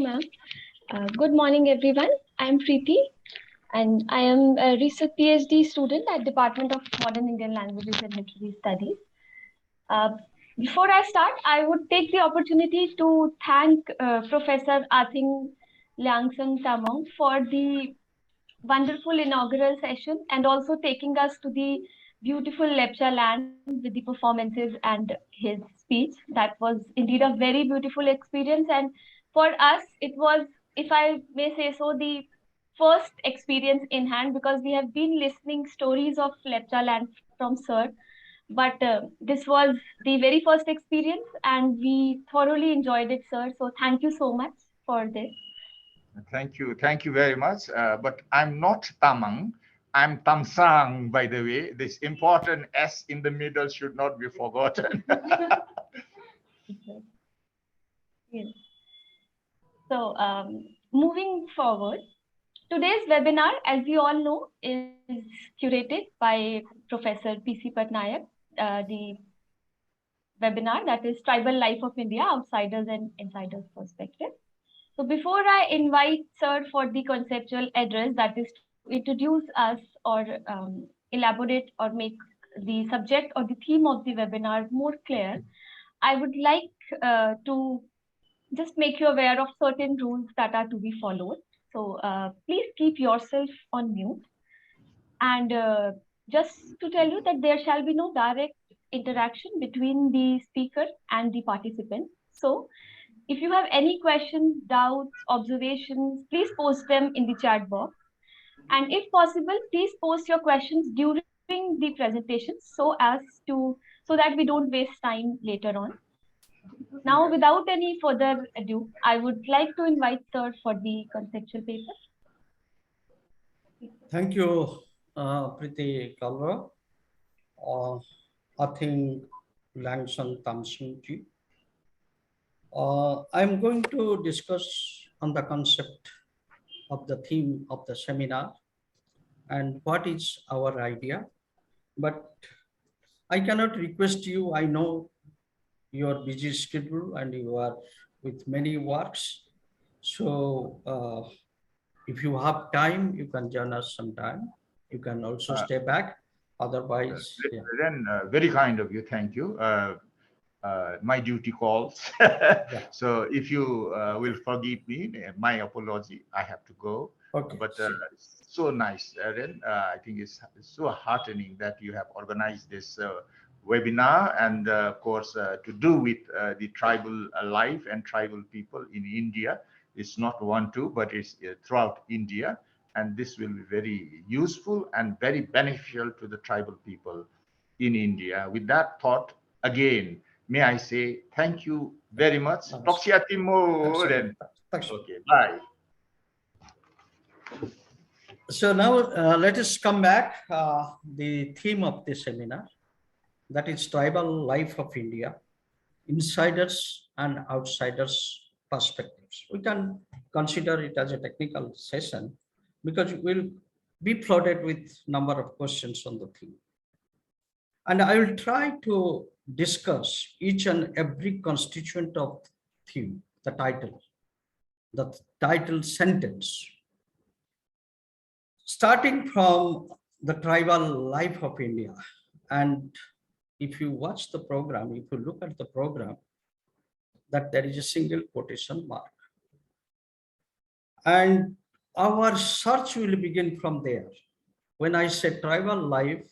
ma'am. Good morning, everyone. I am Preeti, and I am a recent PhD student at Department of Modern Indian Languages and Literary Studies. Uh, Before I start, I would take the opportunity to thank Professor Athing Liangsang Tamong for the wonderful inaugural session and also taking us to the beautiful Lepcha land with the performances and his speech. That was indeed a very beautiful experience. And for us, it was, if I may say so, the first experience in hand because we have been listening stories of Lepcha land from Sir. But this was the very first experience and we thoroughly enjoyed it, Sir. So thank you so much for this. Thank you very much. But I'm not Tamang. I'm Tamsang, by the way. This important S in the middle should not be forgotten. Yes. So, moving forward, today's webinar, as you all know, is curated by Professor P.C. Patnaik, the webinar that is Tribal Life of India, Outsiders and Insiders Perspective. So before I invite Sir for the conceptual address, that is to introduce us or elaborate or make the subject or the theme of the webinar more clear, I would like to just make you aware of certain rules that are to be followed. So please keep yourself on mute. And just to tell you that there shall be no direct interaction between the speaker and the participant. So if you have any questions, doubts, observations, please post them in the chat box. And if possible, please post your questions during the presentation so that we don't waste time later on. Now, without any further ado, I would like to invite Sir for the conceptual paper. Thank you, Preeti Kalra. Athing Liangsang Tamsang ji. I'm going to discuss on the concept of the theme of the seminar and what is our idea. But I cannot request you, I know your busy schedule and you are with many works. So if you have time, you can join us sometime. You can also stay back. Otherwise, then very kind of you. Thank you. My duty calls. So if you will forgive me, my apology. I have to go. Okay. But so nice, Ren. I think it's so heartening that you have organized this webinar and of course to do with the tribal life and tribal people in India. It's not one, two, but it's throughout India. And this will be very useful and very beneficial to the tribal people in India. With that thought, again, may I say thank you very much. Toksia Timur. Okay, bye. So now let us come back. The theme of this seminar, that is Tribal Life of India, Insiders and Outsiders Perspectives. We can consider it as a technical session because we'll be flooded with number of questions on the theme. And I will try to discuss each and every constituent of theme, the title sentence. Starting from the tribal life of India. And if you watch the program, if you look at the program, that there is a single quotation mark. And our search will begin from there. When I say tribal life,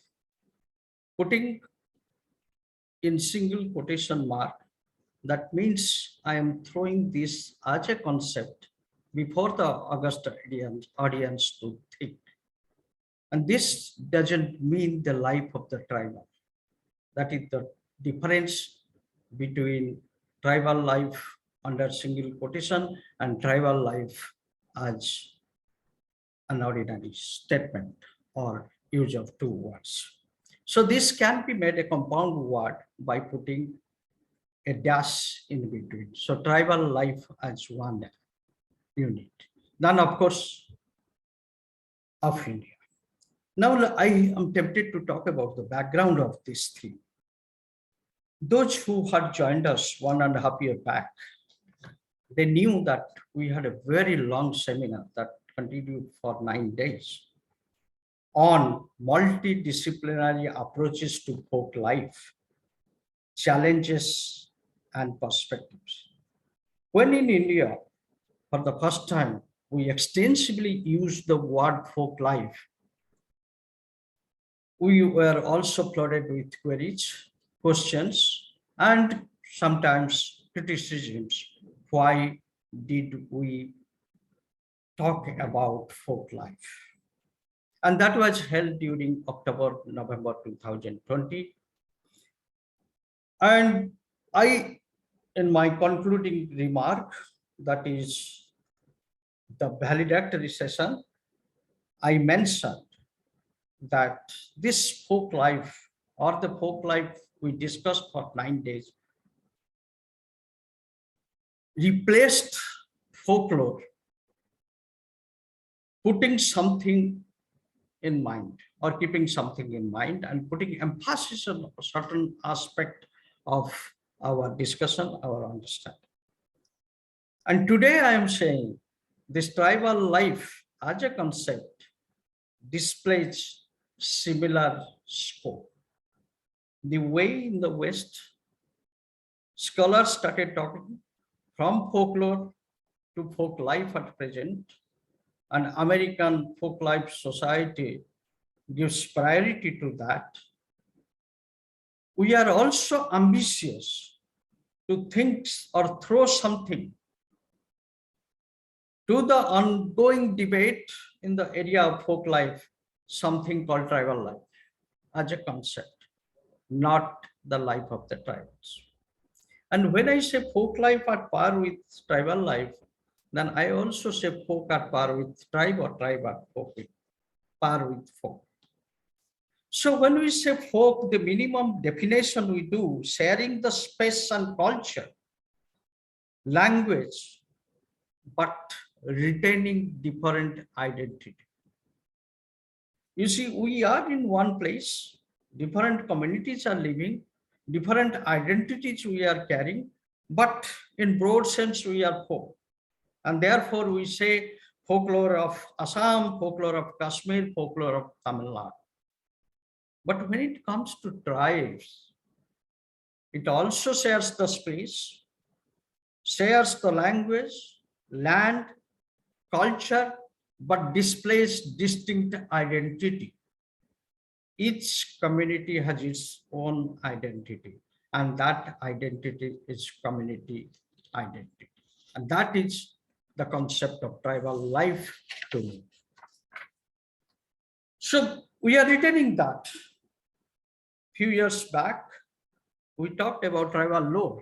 putting in single quotation mark, that means I am throwing this as a concept before the august audience to think. And this doesn't mean the life of the tribal. That is the difference between tribal life under single quotation and tribal life as an ordinary statement or use of two words. So this can be made a compound word by putting a dash in between. So tribal life as one unit. Then of course of India. Now I am tempted to talk about the background of this theme. Those who had joined us 1.5 years back They knew that we had a very long seminar that continued for 9 days on multidisciplinary approaches to folk life, challenges, and perspectives. When in India, for the first time, we extensively used the word folk life, we were also flooded with queries, questions, and sometimes criticisms. Why did we talk about folk life? And that was held during October, November 2020. And I, in my concluding remark, that is the valedictory session, I mentioned that this folk life or the folk life we discussed for 9 days replaced folklore, putting something in mind or keeping something in mind and putting emphasis on a certain aspect of our discussion, our understanding. And today I am saying this tribal life as a concept displays similar scope. The way in the West, scholars started talking from folklore to folk life at present, and American Folk Life Society gives priority to that. We are also ambitious to think or throw something to the ongoing debate in the area of folk life, something called tribal life as a concept, not the life of the tribes. And when I say folk life at par with tribal life, then I also say folk at par with tribe or tribe at folk, par with folk. So when we say folk, the minimum definition we do, sharing the space and culture, language, but retaining different identity. You see, we are in one place, different communities are living, different identities we are carrying, but in broad sense, we are folk. And therefore, we say folklore of Assam, folklore of Kashmir, folklore of Tamil Nadu. But when it comes to tribes, it also shares the space, shares the language, land, culture, but displays distinct identity. Each community has its own identity, and that identity is community identity. And that is the concept of tribal life to me. So we are retaining that. Few years back, we talked about tribal law.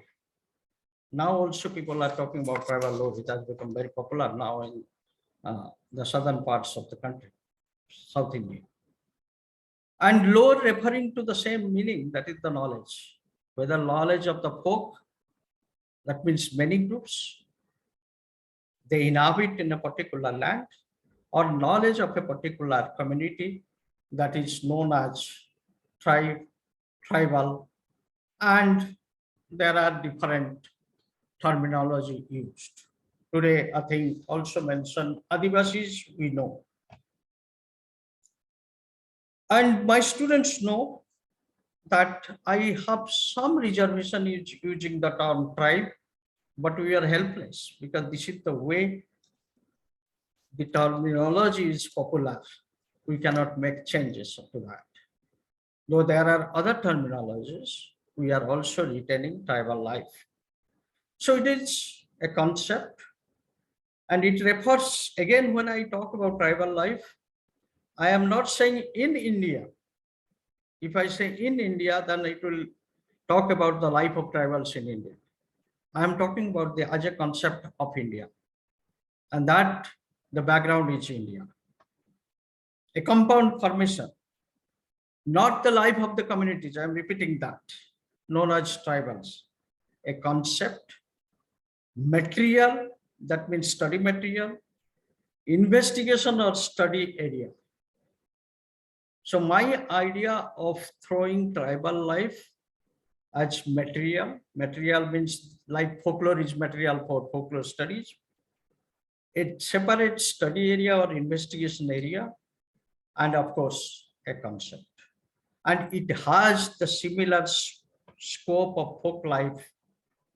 Now also people are talking about tribal law, which has become very popular now in the southern parts of the country, South India. And law referring to the same meaning, that is the knowledge. Whether knowledge of the folk, that means many groups, they inhabit in a particular land, or knowledge of a particular community that is known as tribe, tribal, and there are different terminology used. Today, I think also mentioned Adivasis, we know. And my students know that I have some reservation using the term tribe, but we are helpless because this is the way the terminology is popular. We cannot make changes to that. Though there are other terminologies, we are also retaining tribal life. So it is a concept, and it refers, again, when I talk about tribal life, I am not saying in India. If I say in India, then it will talk about the life of tribals in India. I am talking about the as a concept of India, and that the background is India. A compound formation, not the life of the communities, I am repeating that, known as tribals. A concept, material, that means study material, investigation or study area. So my idea of throwing tribal life as material. Material means like folklore is material for folklore studies. It separates study area or investigation area, and of course, a concept. And it has the similar scope of folk life.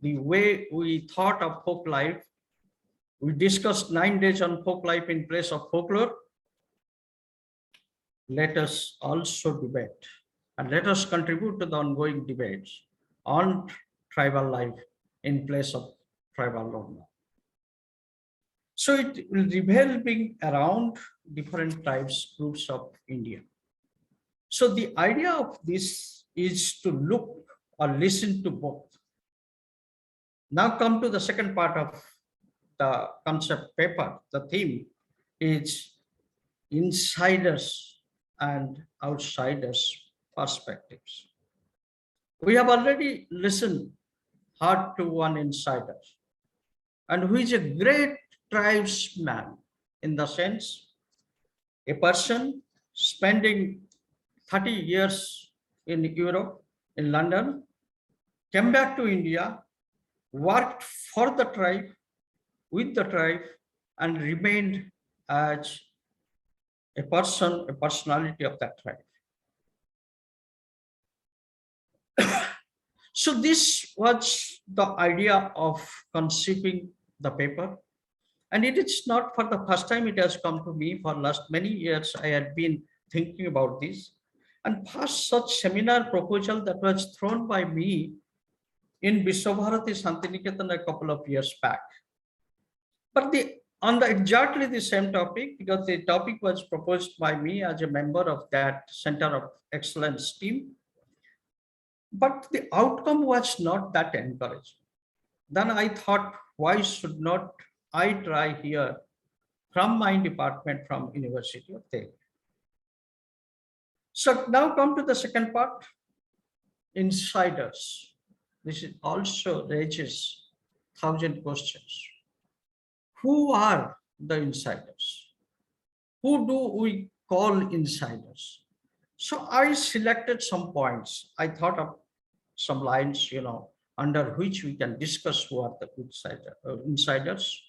The way we thought of folk life, we discussed 9 days on folk life in place of folklore. Let us also debate and let us contribute to the ongoing debates on tribal life in place of tribal law. So it will revolving around different tribes, groups of India. So the idea of this is to look or listen to both. Now come to the second part of the concept paper. The theme is insiders and outsiders perspectives. We have already listened hard to one insider, and who is a great tribesman in the sense a person spending 30 years in Europe, in London, came back to India, worked for the tribe, with the tribe, and remained as a person, a personality of that tribe. So this was the idea of conceiving the paper. And it is not for the first time it has come to me. For last many years, I had been thinking about this. And first such seminar proposal that was thrown by me in Vishwabharati Santiniketan a couple of years back. But on the exactly the same topic, because the topic was proposed by me as a member of that Center of Excellence team. But the outcome was not that encouraging. Then I thought, why should not I try here from my department from University of Delhi? So now come to the second part, insiders. This is also raises 1,000 questions. Who are the insiders? Who do we call insiders? So I selected some points. I thought of some lines, under which we can discuss who are the insiders.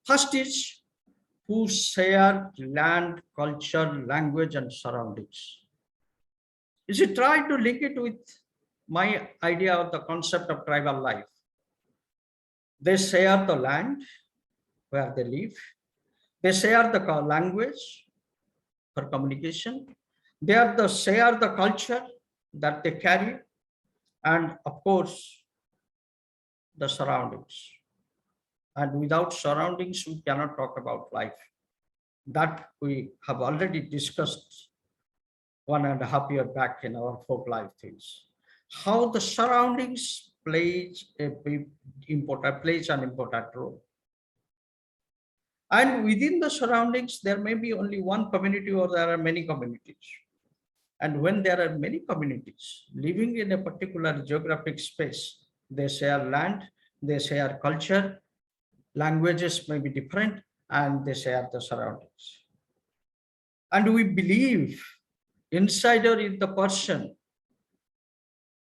First is who share land, culture, language, and surroundings. You should try to link it with my idea of the concept of tribal life. They share the land where they live. They share the language for communication. They share the culture that they carry. And of course, the surroundings. And without surroundings, we cannot talk about life. That we have already discussed 1.5 years back in our folk life things. How the surroundings plays an important role. And within the surroundings, there may be only one community or there are many communities. And when there are many communities living in a particular geographic space, they share land, they share culture, languages may be different, and they share the surroundings. And we believe insider is the person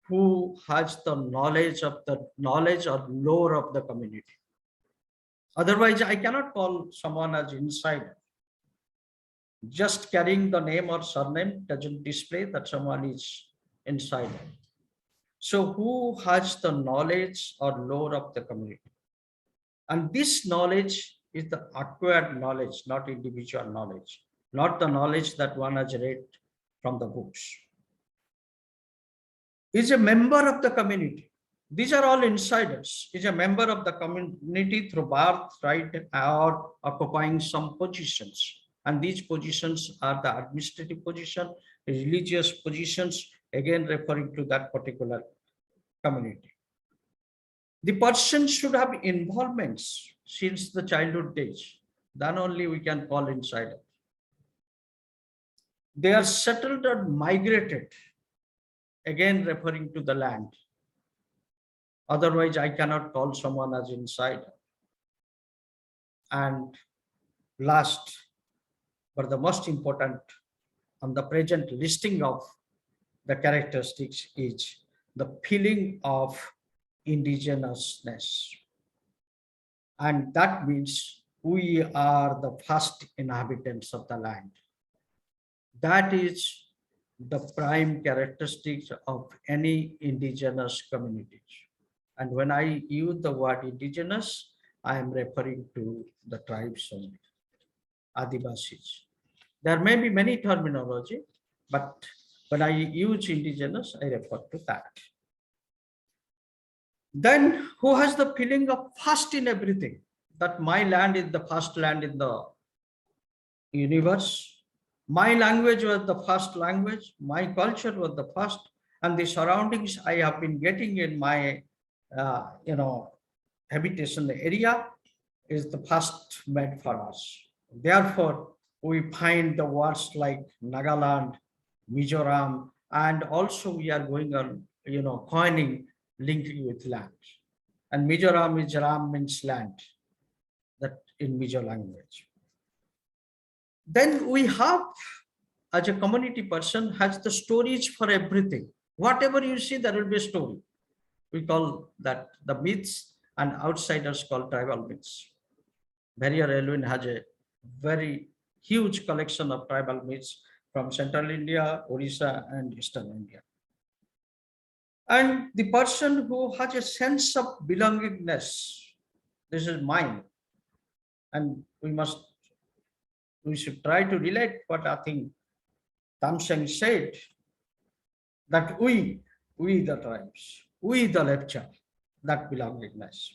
who has the knowledge or lore of the community. Otherwise, I cannot call someone as insider. Just carrying the name or surname doesn't display that someone is insider. So who has the knowledge or lore of the community? And this knowledge is the acquired knowledge, not individual knowledge, not the knowledge that one has read from the books. Is a member of the community. These are all insiders. Is a member of the community through birth, right, or occupying some positions. And these positions are the administrative position, religious positions, again referring to that particular community. The person should have involvements since the childhood days. Then only we can call insider. They are settled or migrated, again referring to the land. Otherwise, I cannot call someone as insider. And last, but the most important on the present listing of the characteristics is the feeling of indigenousness. And that means we are the first inhabitants of the land. That is the prime characteristics of any indigenous communities. And when I use the word indigenous, I am referring to the tribes only, Adivasis. There may be many terminology, but when I use indigenous, I refer to that. Then who has the feeling of first in everything? That my land is the first land in the universe. My language was the first language. My culture was the first, and the surroundings I have been getting in my, habitation area is the first made for us. Therefore, we find the words like Nagaland, Mizoram, and also we are going on, coining linking with land. And Mizoram is Ram means land, that in Mizo language. Then we have, as a community person, has the stories for everything. Whatever you see, there will be a story. We call that the myths, and outsiders call tribal myths. Barrier Elwin has a very huge collection of tribal myths from Central India, Orissa, and Eastern India. And the person who has a sense of belongingness, this is mine. And we should try to relate what I think Tamseng said, that we the tribes, we the lecture, that belongingness.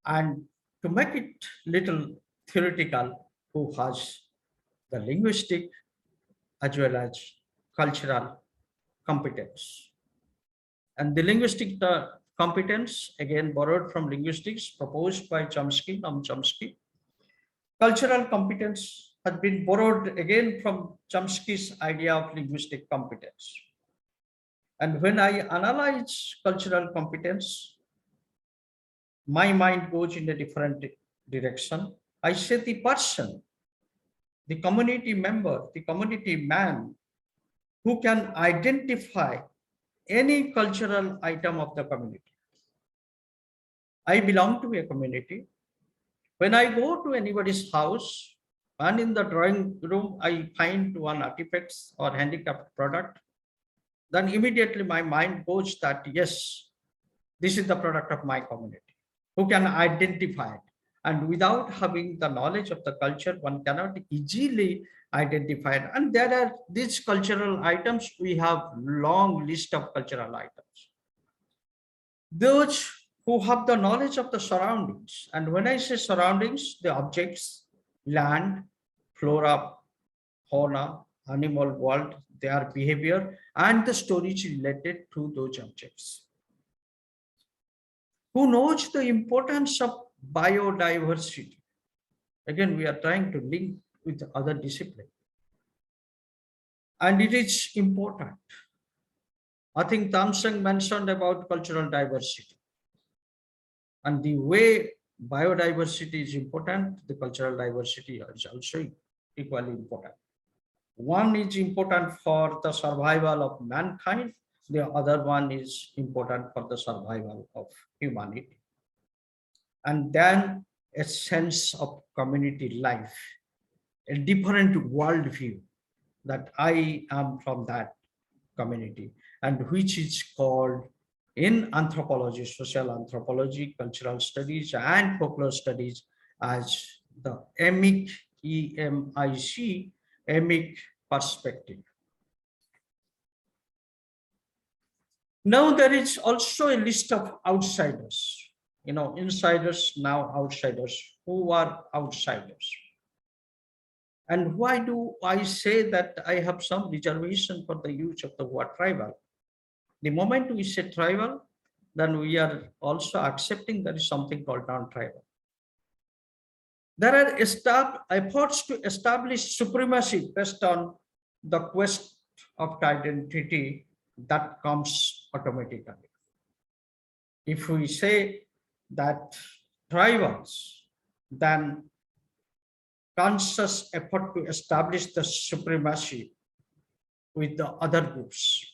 And to make it little theoretical, who has the linguistic as well as cultural competence. And the linguistic competence, again borrowed from linguistics, proposed by Chomsky, Noam Chomsky. Cultural competence has been borrowed again from Chomsky's idea of linguistic competence. And when I analyze cultural competence, my mind goes in a different direction. I say the person, the community member, the community man, who can identify any cultural item of the community. I belong to a community. When I go to anybody's house and in the drawing room, I find one artifact or handicraft product, then immediately my mind goes that, yes, this is the product of my community. Who can identify it? And without having the knowledge of the culture, one cannot easily identify it. And there are these cultural items, we have long list of cultural items. Those who have the knowledge of the surroundings, and when I say surroundings, the objects, land, flora, fauna, animal world, their behavior, and the stories related to those objects. Who knows the importance of biodiversity? Again, we are trying to link with other discipline. And it is important. I think Tamseng mentioned about cultural diversity. And the way biodiversity is important, the cultural diversity is also equally important. One is important for the survival of mankind. The other one is important for the survival of humanity. And then a sense of community life, a different worldview that I am from that community, and which is called in anthropology, social anthropology, cultural studies, and folklore studies as the emic, E-M-I-C, emic perspective. Now there is also a list of outsiders, insiders, now outsiders. Who are outsiders? And why do I say that I have some reservation for the use of the word tribal? The moment we say tribal, then we are also accepting there is something called non-tribal. There are efforts to establish supremacy based on the quest of identity that comes automatically. If we say that tribals, then conscious effort to establish the supremacy with the other groups.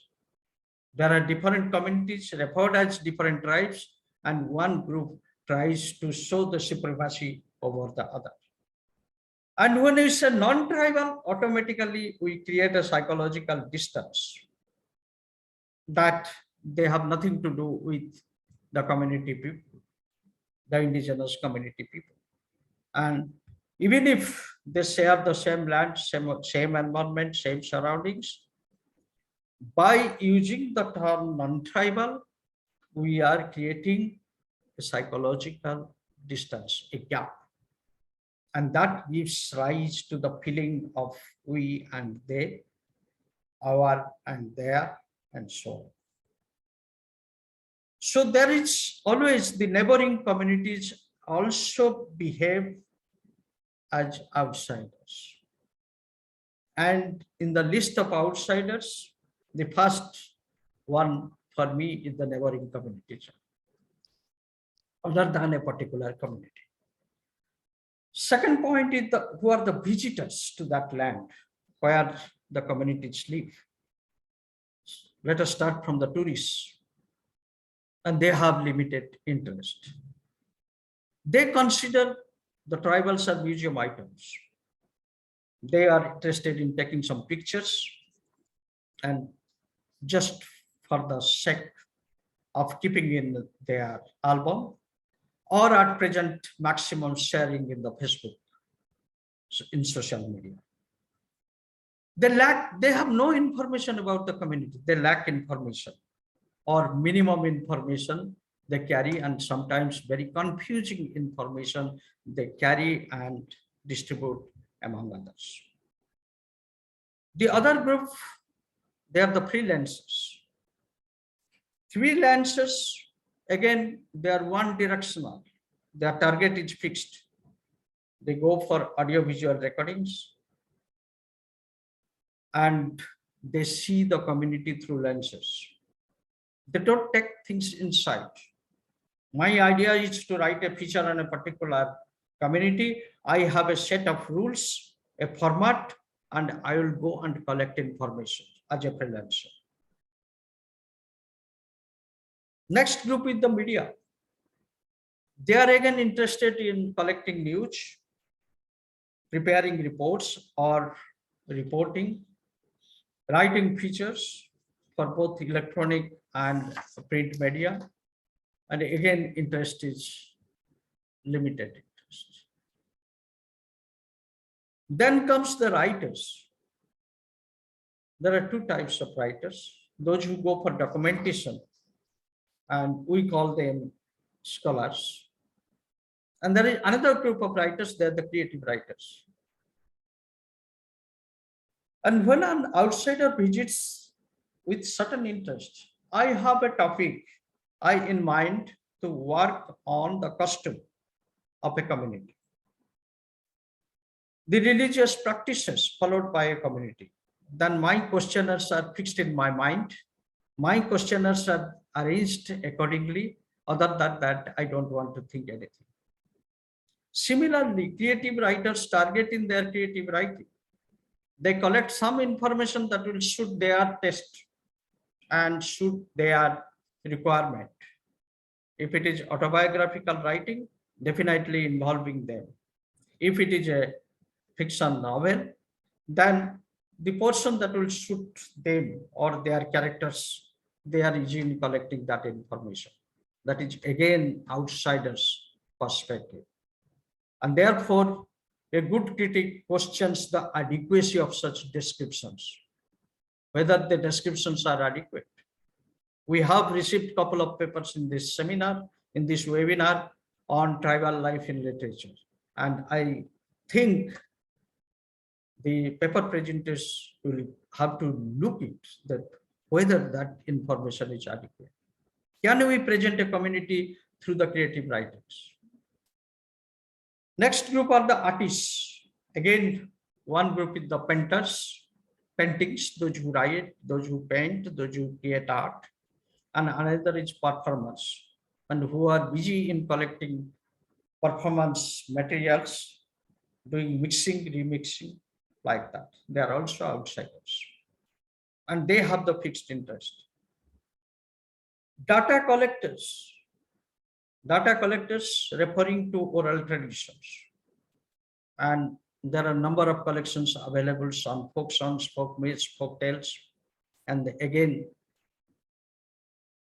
There are different communities referred as different tribes, and one group tries to show the supremacy over the other. And when it's a non-tribal, automatically we create a psychological distance that they have nothing to do with the community people, the indigenous community people. And even if they share the same land, same environment, same surroundings, by using the term non-tribal, we are creating a psychological distance, a gap. And that gives rise to the feeling of we and they, our and their, and so on. So there is always the neighboring communities also behave as outsiders. And in the list of outsiders, the first one for me is the neighboring communities, other than a particular community. Second point is who are the visitors to that land where the communities live. Let us start from the tourists. And they have limited interest. They consider the tribals as museum items. They are interested in taking some pictures and just for the sake of keeping in their album, or at present maximum sharing in the Facebook, in social media. They have no information about the community. They lack information or minimum information they carry, and sometimes very confusing information they carry and distribute among others. The other group, they are the freelancers. Freelancers, again, they are one directional. Their target is fixed. They go for audiovisual recordings and they see the community through lenses. They don't take things inside. My idea is to write a feature on a particular community. I have a set of rules, a format, and I will go and collect information as a freelancer. Next group is the media. They are again interested in collecting news, preparing reports or reporting, writing features for both electronic and print media. And again, interest is limited interest. Then comes the writers. There are two types of writers. Those who go for documentation, and we call them scholars. And there is another group of writers, they're the creative writers. And when an outsider visits with certain interest, I have a topic in mind to work on the custom of a community, the religious practices followed by a community. Then my questionnaires are fixed in my mind. My questionnaires are arranged accordingly. Other than that, I don't want to think anything. Similarly, creative writers target in their creative writing. They collect some information that will suit their taste and suit their requirement. If it is autobiographical writing, definitely involving them. If it is a fiction novel, then the portion that will suit them or their characters, they are usually collecting that information. That is again outsider's perspective. And therefore, a good critic questions the adequacy of such descriptions, whether the descriptions are adequate. We have received a couple of papers in this seminar, in this webinar on tribal life in literature. And I think the paper presenters will have to look at that, whether that information is adequate. Can we present a community through the creative writers? Next group are the artists. Again, one group is the painters, paintings, those who write, those who paint, those who create art. And another is performers, and who are busy in collecting performance materials, doing mixing, remixing, like that. They are also outsiders. And they have the fixed interest. Data collectors. Data collectors referring to oral traditions. And there are a number of collections available on folk songs, folk myths, folk tales. And again,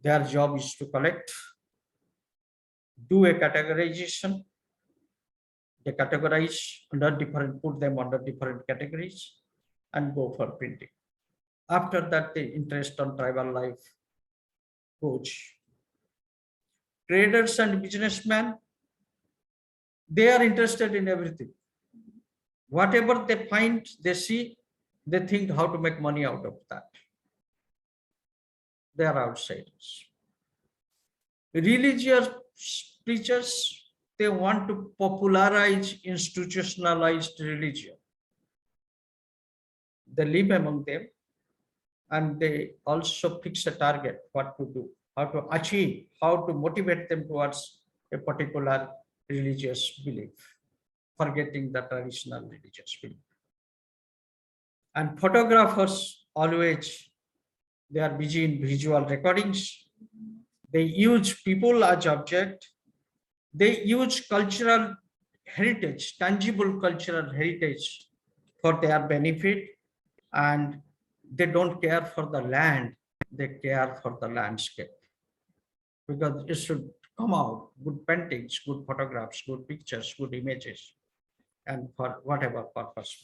their job is to collect, do a categorization. They categorize under different, put them under different categories and go for printing. After that, the interest on tribal life goes. Traders and businessmen, they are interested in everything. Whatever they find, they see, they think how to make money out of that. They are outsiders. Religious preachers, they want to popularize institutionalized religion. They live among them and they also fix a target, what to do, how to achieve, how to motivate them towards a particular religious belief, forgetting the traditional religious belief. And photographers always, they are busy in visual recordings. They use people as object. They use cultural heritage, tangible cultural heritage for their benefit, and they don't care for the land, they care for the landscape. Because it should come out, good paintings, good photographs, good pictures, good images, and for whatever purpose.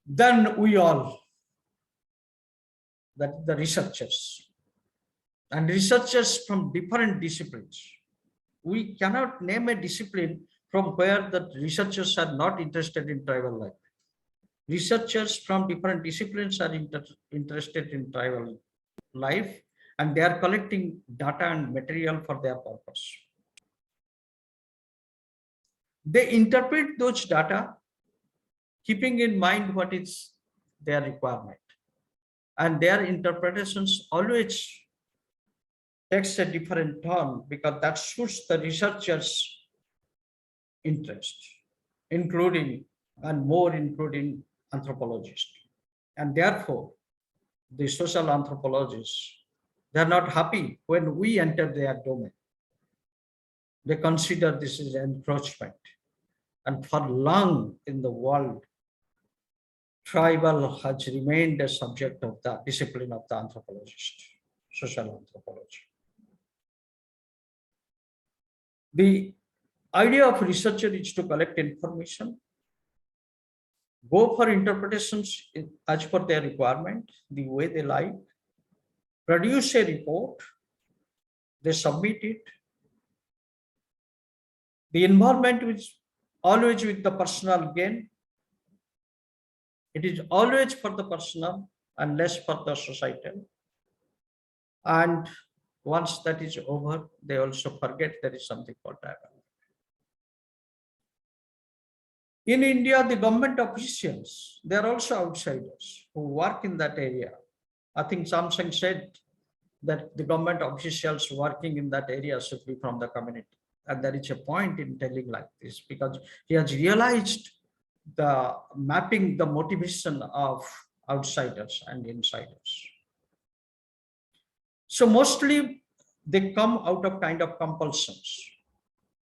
Then we all, that the researchers, and researchers from different disciplines. We cannot name a discipline from where the researchers are not interested in tribal life. Researchers from different disciplines are interested in tribal life, and they are collecting data and material for their purpose. They interpret those data, keeping in mind what is their requirement. And their interpretations always takes a different turn because that suits the researcher's interest, including and more including anthropologists. And therefore, the social anthropologists, they're not happy when we enter their domain. They consider this is encroachment. And for long in the world, tribal has remained a subject of the discipline of the anthropologist, social anthropology. The idea of researcher is to collect information, go for interpretations as per their requirement, the way they like, produce a report, they submit it. The involvement is always with the personal gain. It is always for the personal and less for the societal. And once that is over, they also forget there is something called tribal. In India, the government officials, they are also outsiders who work in that area. I think Samsung said that the government officials working in that area should be from the community. And there is a point in telling like this because he has realized the mapping, the motivation of outsiders and insiders. So mostly they come out of kind of compulsions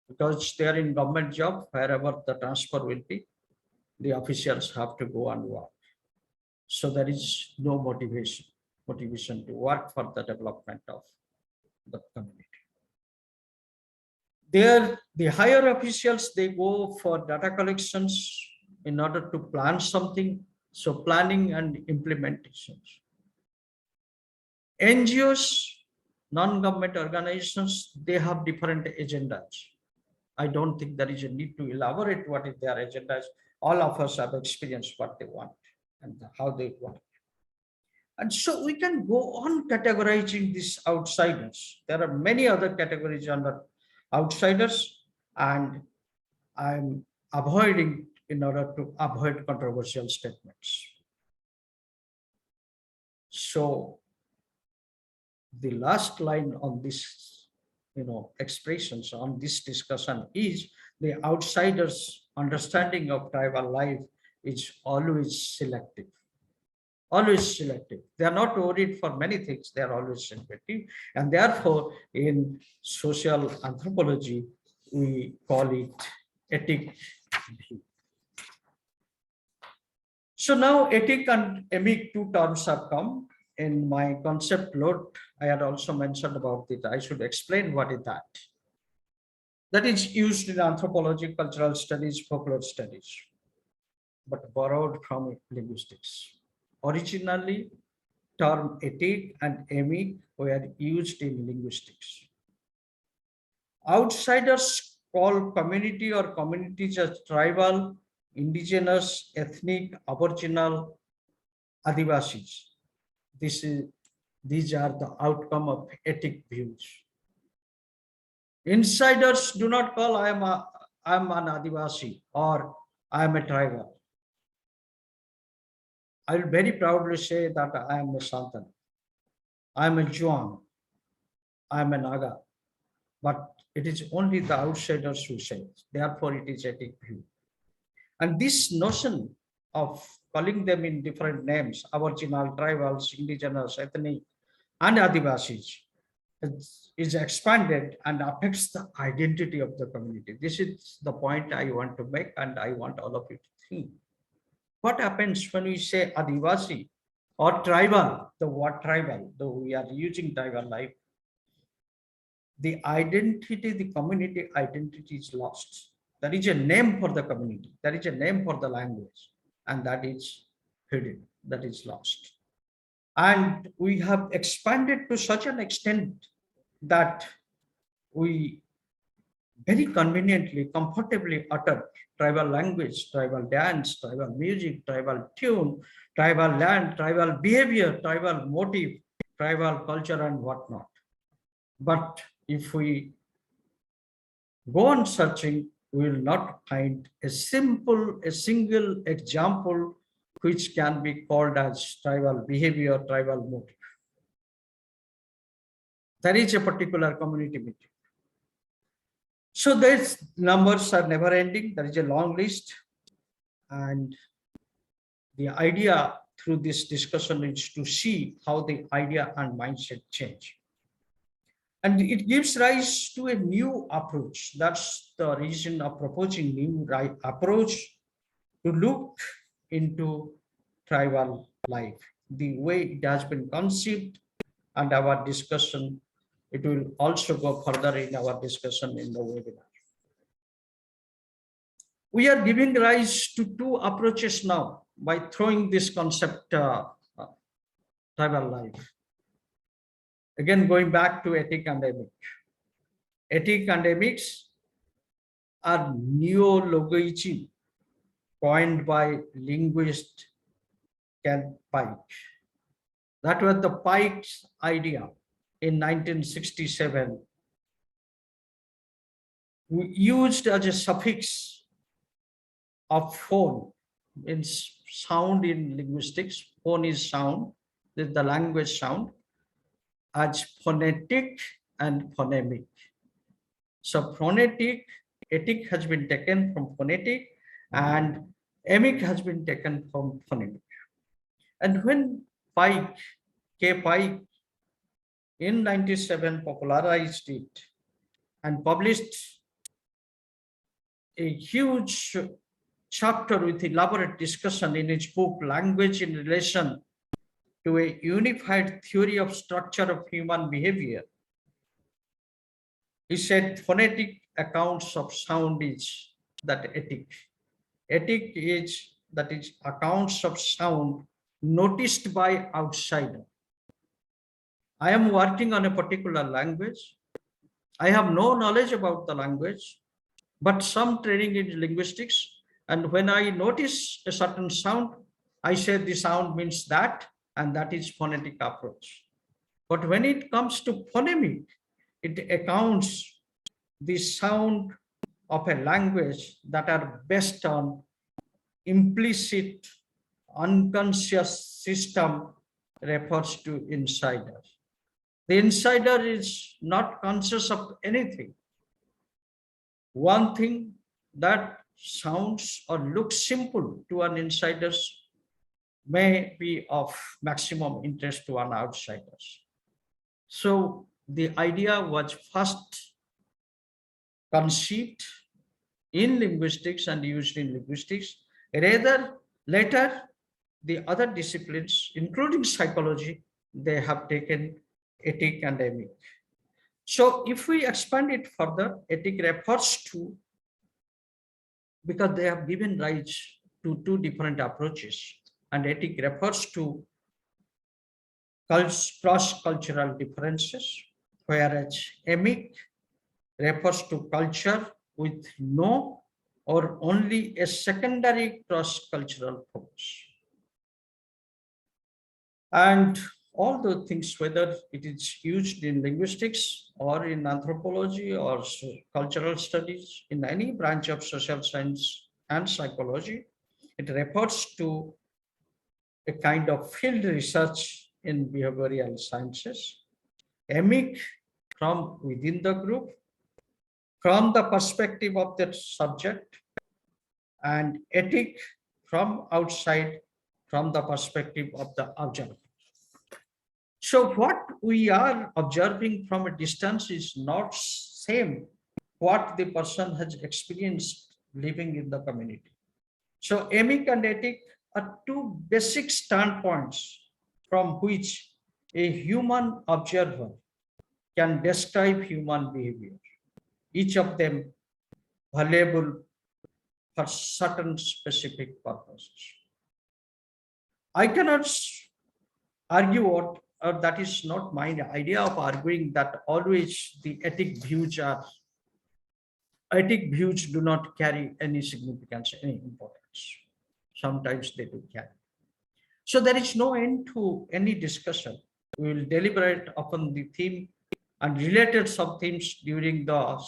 because they are in government job, wherever the transfer will be, the officials have to go and work. So there is no motivation to work for the development of the community. There, the higher officials, they go for data collections in order to plan something. So planning and implementations. NGOs, non-government organizations, they have different agendas. I don't think there is a need to elaborate what is their agendas. All of us have experienced what they want and how they want. And so we can go on categorizing these outsiders. There are many other categories under outsiders, and I'm avoiding in order to avoid controversial statements. So the last line on this, expressions on this discussion is the outsiders' understanding of tribal life is always selective. always selective. They are not worried for many things. They are always selective. And therefore, in social anthropology, we call it ethic view. So now ethic and emic, two terms have come in my concept load. I had also mentioned about it. I should explain what is that. That is used in anthropology, cultural studies, folklore studies, but borrowed from linguistics. Originally, term ethic and emic were used in linguistics. Outsiders call community or communities as tribal, indigenous, ethnic, aboriginal, Adivasis. These are the outcome of ethic views. Insiders do not call I am an Adivasi or I am a tribal. I will very proudly say that I am a Santan, I am a Juan, I am a Naga, but it is only the outsiders who say it. Therefore, it is ethic view. And this notion of calling them in different names, Aboriginal, tribals, indigenous, ethnic, and Adivasis, is expanded and affects the identity of the community. This is the point I want to make, and I want all of you to think. What happens when we say Adivasi or tribal, the word tribal, though we are using tribal life, the identity, the community identity is lost. There is a name for the community, there is a name for the language, and that is hidden, that is lost. And we have expanded to such an extent that we very conveniently, comfortably utter tribal language, tribal dance, tribal music, tribal tune, tribal land, tribal behavior, tribal motive, tribal culture, and whatnot. But if we go on searching, we will not find a single example which can be called as tribal behavior, tribal motive. There is a particular community meeting. So these numbers are never ending. There is a long list. And the idea through this discussion is to see how the idea and mindset change. And it gives rise to a new approach. That's the reason of proposing new approach to look into tribal life, the way it has been conceived, and our discussion. It will also go further in our discussion in the webinar. We are giving rise to two approaches now by throwing this concept tribal life. Again, going back to ethic and emic. Ethic and emics are neologism coined by linguist Ken Pike. That was the Pike's idea in 1967. We used as a suffix of phone in sound in linguistics. Phone is sound, this is the language sound, as phonetic and phonemic. So phonetic, ethic has been taken from phonetic, and emic has been taken from phonemic. And when Pike, K. Pike, in 97 popularized it and published a huge chapter with elaborate discussion in his book, Language in Relation to a Unified Theory of Structure of Human Behavior. He said phonetic accounts of sound is that ethic. Ethic is that is accounts of sound noticed by outsider. I am working on a particular language. I have no knowledge about the language, but some training in linguistics. And when I notice a certain sound, I say the sound means that, and that is phonetic approach. But when it comes to phonemic, it accounts the sound of a language that are based on implicit unconscious system refers to insider. The insider is not conscious of anything. One thing that sounds or looks simple to an insider's may be of maximum interest to an outsiders. So the idea was first conceived in linguistics and used in linguistics. Rather, later, the other disciplines, including psychology, they have taken ethic and emic. So if we expand it further, ethic refers to, because they have given rise to two different approaches, and ethic refers to cross-cultural differences, whereas emic refers to culture with no or only a secondary cross-cultural focus. And all the things, whether it is used in linguistics or in anthropology or cultural studies, in any branch of social science and psychology, it refers to a kind of field research in behavioral sciences. Emic from within the group, from the perspective of the subject, and ethic from outside, from the perspective of the observer. So what we are observing from a distance is not same what the person has experienced living in the community. So emic and ethic are two basic standpoints from which a human observer can describe human behavior, each of them valuable for certain specific purposes. I cannot argue or that is not my idea of arguing that always the ethic views do not carry any significance, any importance. Sometimes they do carry. So there is no end to any discussion. We will deliberate upon the theme and related sub-themes during the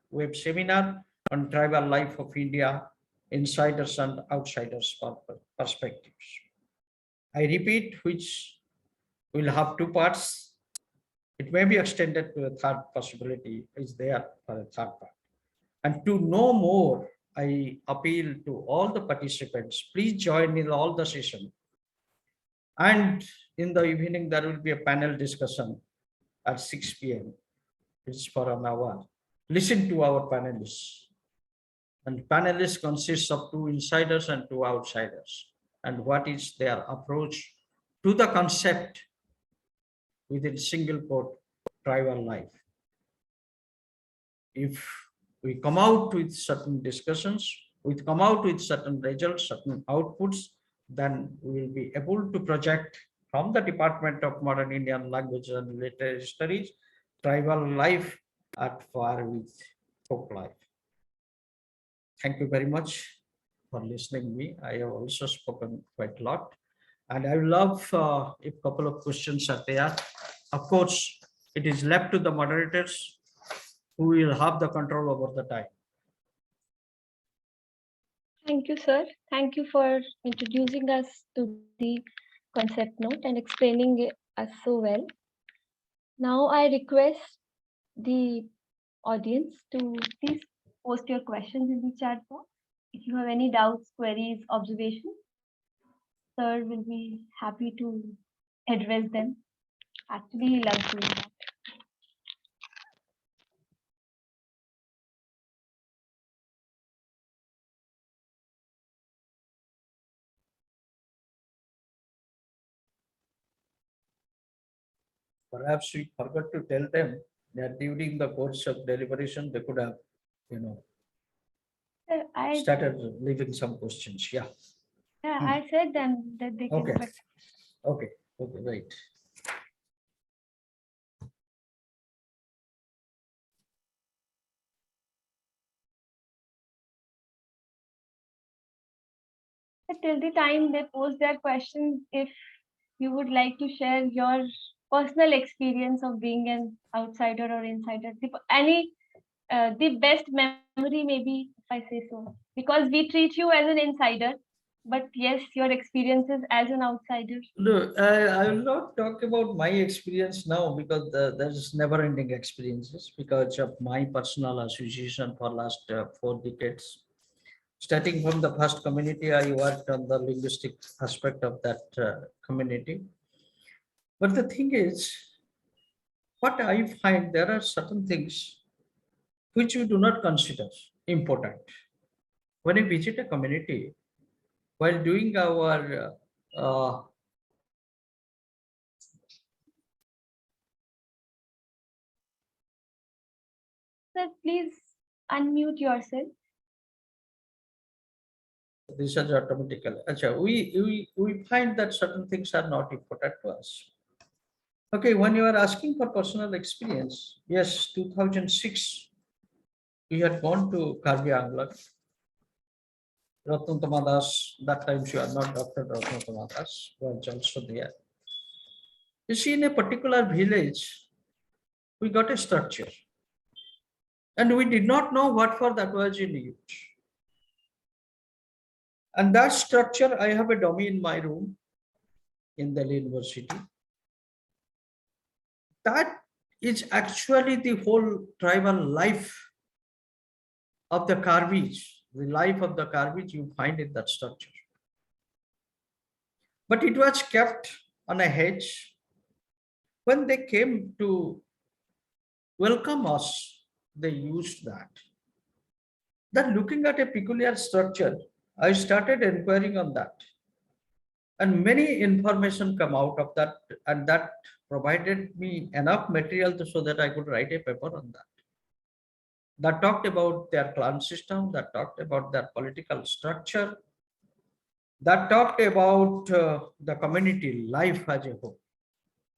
web seminar on tribal life of India, insiders and outsiders perspectives. I repeat, which will have two parts. It may be extended to a third possibility is there for a third part. And to know more, I appeal to all the participants, please join in all the session. And in the evening, there will be a panel discussion at 6 p.m. It's for an hour. Listen to our panelists. And panelists consist of two insiders and two outsiders. And what is their approach to the concept within single quote tribal life. If we come out with certain discussions, we come out with certain results, certain outputs, then we will be able to project from the Department of Modern Indian Language and Literary Studies, tribal life at par with folk life. Thank you very much for listening to me. I have also spoken quite a lot. And I would love if a couple of questions are there. Of course, it is left to the moderators who will have the control over the time. Thank you, sir. Thank you for introducing us to the concept note and explaining us so well. Now I request the audience to please post your questions in the chat box. If you have any doubts, queries, observations, sir will be happy to address them. Actually, he loves doing that. Perhaps we forgot to tell them that during the course of deliberation, they could have, Sir, started leaving some questions. Yeah. Yeah, I said them that they can. Okay. But Okay. Okay. Right. till the time they post their questions, if you would like to share your personal experience of being an outsider or insider, the best memory, maybe, if I say so, because we treat you as an insider, but yes, your experiences as an outsider. No, I will not talk about my experience now because there's never-ending experiences because of my personal association for last 4 decades. Starting from the first community, I worked on the linguistic aspect of that community. But the thing is, what I find, there are certain things which we do not consider important. When we visit a community, while doing our Sir, please unmute yourself. this is automatically. Acha, we find that certain things are not important to us. Okay, when you are asking for personal experience, yes, 2006, we had gone to Karbi Angla. Ratnatama Das, that time she was not Dr. Ratnatama Das, was also there. You see, in a particular village, we got a structure. And we did not know what for that was in use. And that structure, I have a dummy in my room in Delhi University. That is actually the whole tribal life of the Karvis, the life of the Karvis you find in that structure. But it was kept on a hedge. When they came to welcome us, they used that. Then looking at a peculiar structure, I started inquiring on that. And many information come out of that, and that provided me enough material so that I could write a paper on that. That talked about their clan system, that talked about their political structure, that talked about the community life as a whole.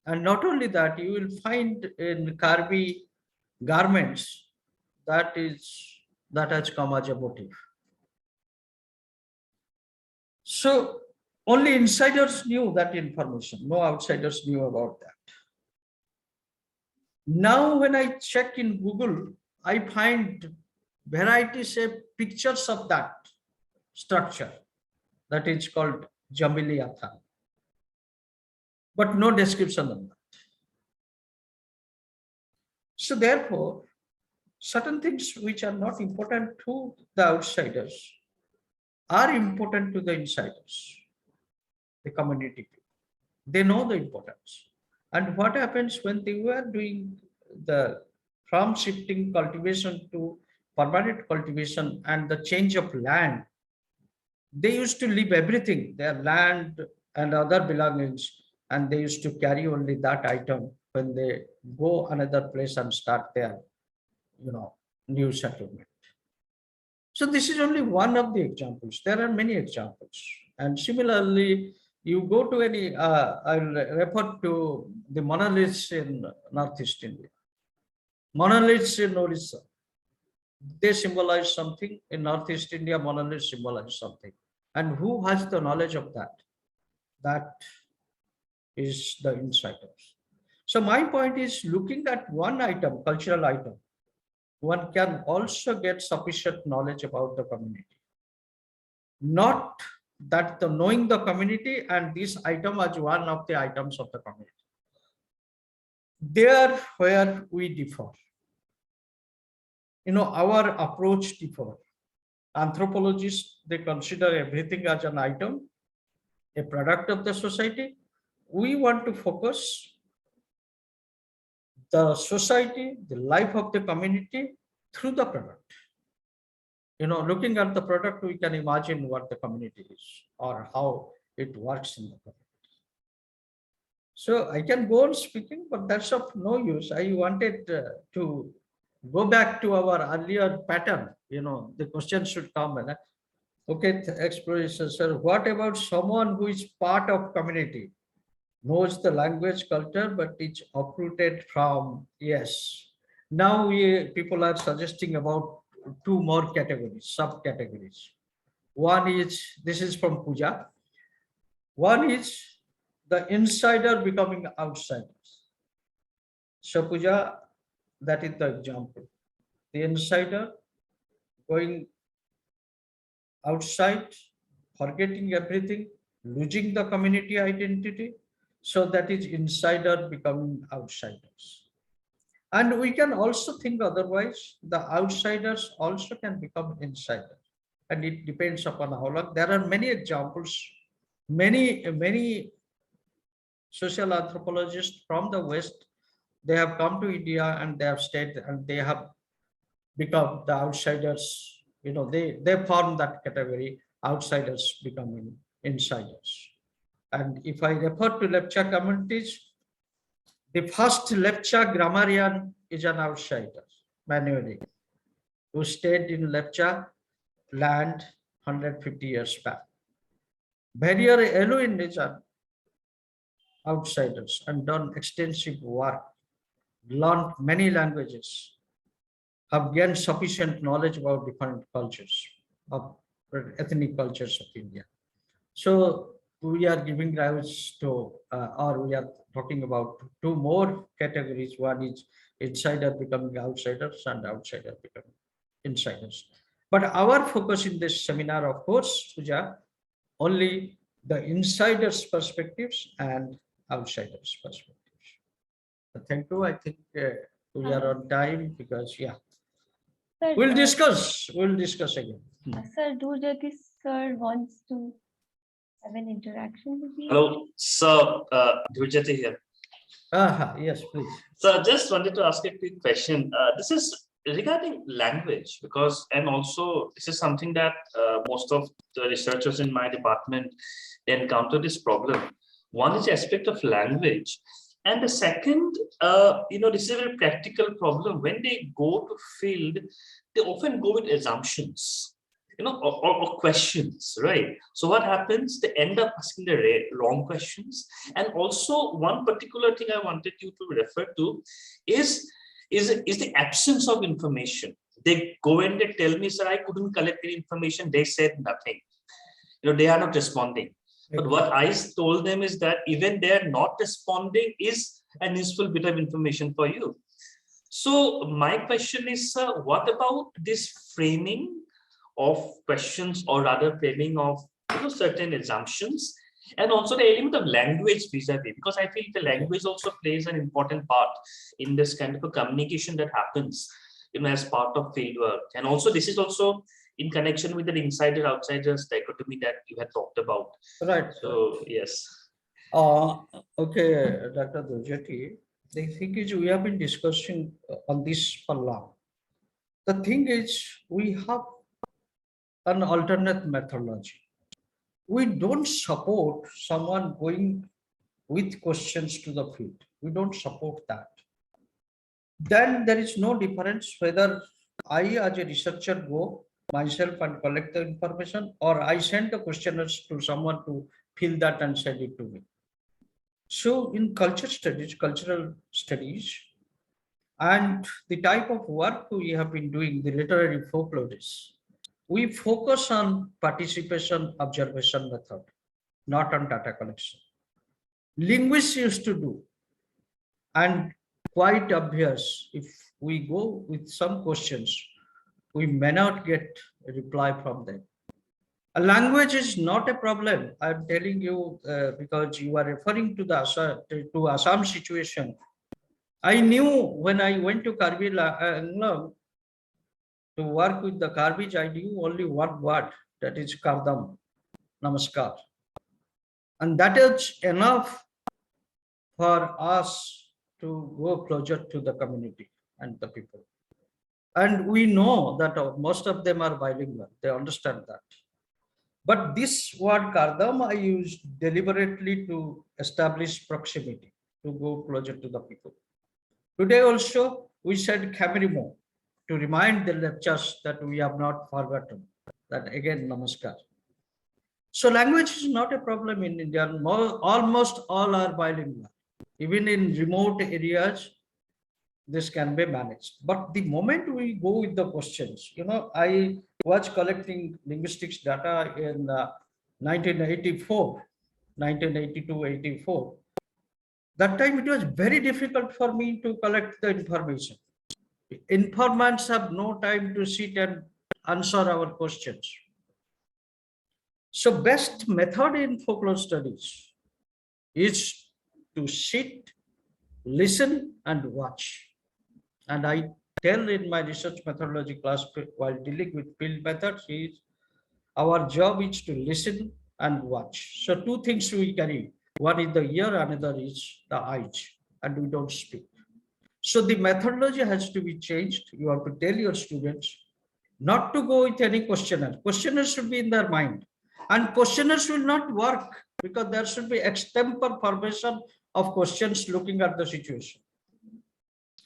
And not only that, you will find in Karbi garments that has come as a motif. So only insiders knew that information. No outsiders knew about that. Now, when I check in Google, I find varieties of pictures of that structure that is called Jamili Athan, but no description of that. So therefore, certain things which are not important to the outsiders are important to the insiders, the community. They know the importance. And what happens when they were doing the from shifting cultivation to permanent cultivation and the change of land, they used to leave everything, their land and other belongings, and they used to carry only that item when they go another place and start their, new settlement. So this is only one of the examples. There are many examples. And similarly, you go to any, I'll refer to the monoliths in Northeast India. Monoliths in Orissa, they symbolize something. In Northeast India, monoliths symbolize something. And who has the knowledge of that? That is the insiders. So my point is, looking at one item, cultural item, one can also get sufficient knowledge about the community. Not that the knowing the community and this item as one of the items of the community. There where we differ. Our approach differ. Anthropologists, they consider everything as an item, a product of the society. We want to focus the society, the life of the community through the product. Looking at the product, we can imagine what the community is or how it works in the community. So I can go on speaking, but that's of no use. I wanted to go back to our earlier pattern. The question should come. Okay, exploration, sir. What about someone who is part of community, knows the language, culture, but it's uprooted from? Yes. Now people are suggesting about two more categories, subcategories. One is, this is from Puja. One is the insider becoming outsiders. So Puja, that is the example. The insider going outside, forgetting everything, losing the community identity. So that is insider becoming outsiders. And we can also think otherwise, the outsiders also can become insiders. and it depends upon how long. There are many examples. Many social anthropologists from the West, they have come to India and they have stayed and they have become the outsiders. They form that category, outsiders becoming insiders. And if I refer to lecture communities, the first lecture grammarian is an outsider, manually, who stayed in lecture land 150 years back. Barrier Elohim is an outsiders and done extensive work, learned many languages, have gained sufficient knowledge about different cultures of ethnic cultures of India. So we are giving rise to, or we are talking about two more categories. One is insider becoming outsiders and outsider becoming insiders. But our focus in this seminar, of course, Suja, only the insiders' perspectives and outsiders' perspectives. Thank you. I think we are on time because, yeah. Sir, We'll discuss again. Sir, Durjati sir wants to have an interaction with you. Hello, sir. Durjati here. Yes, please. So I just wanted to ask a quick question. This is regarding language, because, and also this is something that most of the researchers in my department encounter this problem. One is the aspect of language. And the second, this is a very practical problem. When they go to field, they often go with assumptions, or questions, right? So what happens? They end up asking the wrong questions. And also one particular thing I wanted you to refer to is the absence of information. They go and they tell me, sir, I couldn't collect any information. They said nothing. They are not responding. But what I told them is that even they're not responding is an useful bit of information for you. So my question is, sir, what about this framing of questions, or rather framing of certain assumptions, and also the element of language vis-a-vis, because I feel the language also plays an important part in this kind of a communication that happens, as part of field work. And also this is also in connection with the insider outsiders dichotomy that you had talked about. Right. So yes. Okay, Dr. Durjati, the thing is we have been discussing on this for long. The thing is we have an alternate methodology. We don't support someone going with questions to the field. We don't support that. Then there is no difference whether I as a researcher go myself and collect the information, or I send the questionnaires to someone to fill that and send it to me. So in cultural studies, and the type of work we have been doing, the literary folklorists, we focus on participation observation method, not on data collection. Linguists used to do, and quite obvious, if we go with some questions, we may not get a reply from them. A language is not a problem. I'm telling you because you are referring to the Assam situation. I knew when I went to Karbi to work with the Karbis, I knew only one word, that is Kardam, Namaskar. And that is enough for us to go closer to the community and the people. And we know that most of them are bilingual, they understand that. But this word Kardam I used deliberately to establish proximity, to go closer to the people. Today also, we said Kamirimo to remind the lecturers that we have not forgotten, that again, Namaskar. So language is not a problem in India. Almost all are bilingual. Even in remote areas, this can be managed. But the moment we go with the questions, I was collecting linguistics data in 1982, 84. That time it was very difficult for me to collect the information. Informants have no time to sit and answer our questions. So best method in folklore studies is to sit, listen and watch. And I tell in my research methodology class while dealing with field methods is Our job is to listen and watch. So two things we carry. One is the ear, another is the eyes, and we don't speak. So the methodology has to be changed. You have to tell your students not to go with any questionnaire. Questionnaires should be in their mind. And questionnaires will not work because there should be extempore formation of questions looking at the situation.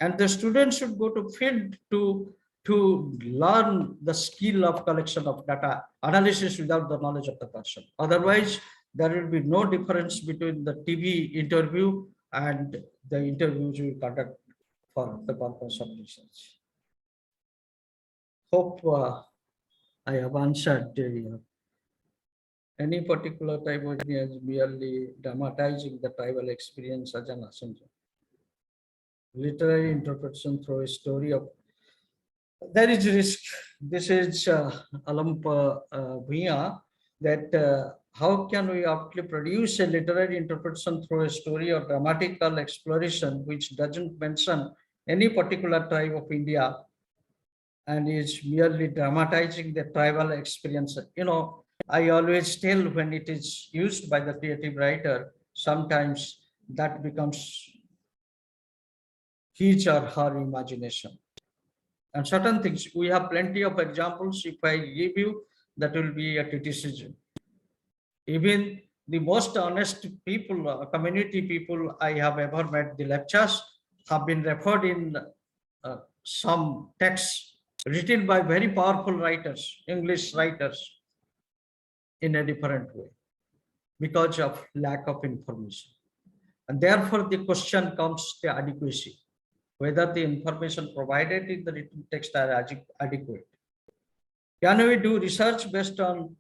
And the students should go to field to learn the skill of collection of data analysis without the knowledge of the person. Otherwise, there will be no difference between the TV interview and the interviews we conduct for the purpose of research. Hope I have answered any particular type of as merely dramatizing the tribal experience as an assumption. Literary interpretation through a story of there is risk. This is Alamp Bhuya, that how can we aptly produce a literary interpretation through a story or dramatical exploration which doesn't mention any particular tribe of India and is merely dramatizing the tribal experience. You know, I always tell when it is used by the creative writer, sometimes that becomes his or her imagination. And certain things, we have plenty of examples. If I give you, that will be a criticism. Even the most honest people, community people I have ever met, the lectures have been referred in some texts written by very powerful writers, English writers, in a different way because of lack of information. And therefore, the question comes to adequacy, whether the information provided in the written text are adequate. Can we do research based on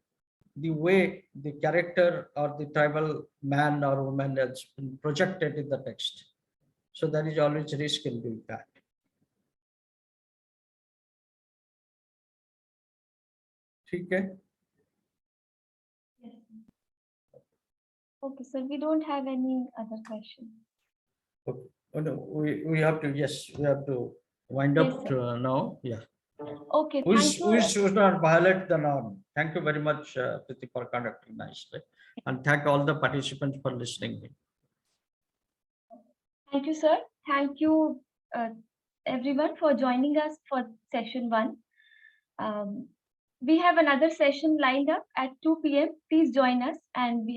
the way the character or the tribal man or woman has been projected in the text? So there is always risk in doing that. Okay. Yes. Okay, sir. We don't have any other questions. Okay. Oh, no, we have to, yes, we have to wind Yes, up sir. now. Yeah. Okay, We thank you. should not violate the norm. Thank you very much, Priti, for conducting nicely. And thank all the participants for listening. Thank you, sir. Thank you, everyone, for joining us for session 1. We have another session lined up at 2 p.m. Please join us, and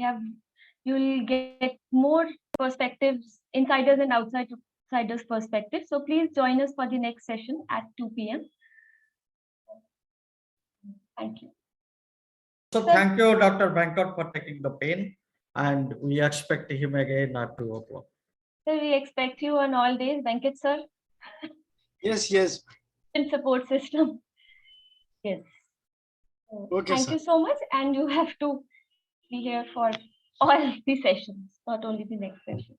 you'll get more perspectives, insiders and outsiders perspectives. So please join us for the next session at 2 p.m. Thank you. So thank you, Dr. Bankot, for taking the pain, and we expect him again at 2 o'clock. Sir, we expect you on all days, Venkat sir. Yes. And support system. Yes. Okay, Thank sir. you so much, and you have to be here for all the sessions, not only the next session.